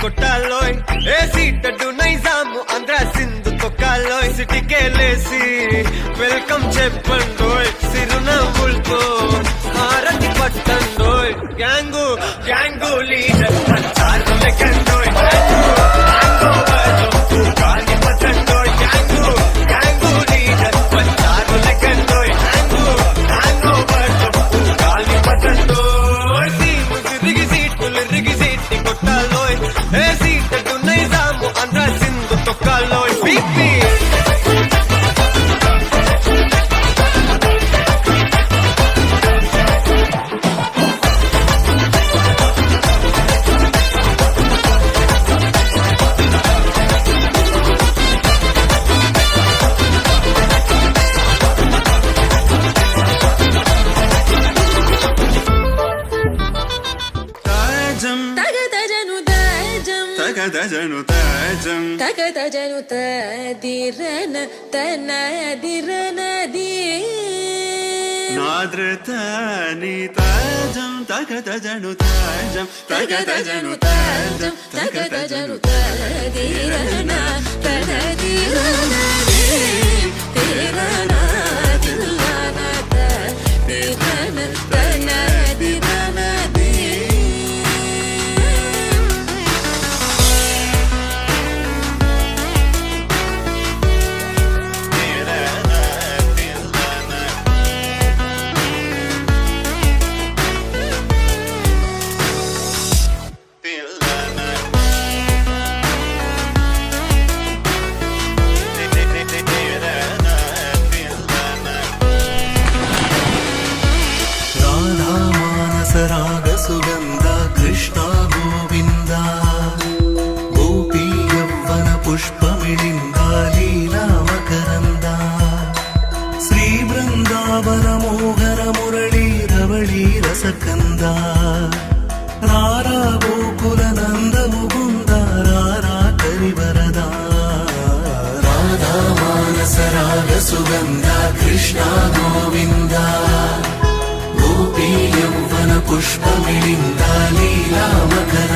కొట్టాలోయ్ AC టడ్డు Nizam Andhra Sindhu తొక్కాలోయ్ సిటీకేలేసి welcome చెప్పండోయ్ సిరునవ్వులతో హారతి పట్టండోయ్ gang gang leader పంచారు లెక్కండోయ్ గాలి పట్టండోయ్ గ్యాంగు గ్యాంగు లీడర్ పంచారు లెక్కండోయ్ గాలి పట్టండోయ్ సిరిగి సీట్లు రిగి సీటి కొట్టాలోయ్ ఏ సీటు నైజాము ఆంధ్ర సింధు తొక్కాలోయ్ బీపీ తగదజను తాజం తగదజను తదిరన తనదిరనది నాద్రతాని తాజం తగదజను తాజం తగదజను తాజం తగదజను తదిరన తనదిరనది తిరన తిల్లన తదిరన తనదిరనది రాగ సుగంధ కృష్ణ గోవింద గోపీ యవ్వన పుష్పమిళింద లీలా మకరంద శ్రీ బృందావన మోహన మురళీ రవళీ రసకంద రారా గోకుల నంద ముకుంద రారా కరివరద రాధా మానస రాగ సుగంధ కృష్ణ గోవింద గోపీ యవ్వన పుష్పమిళింద లీలా మకర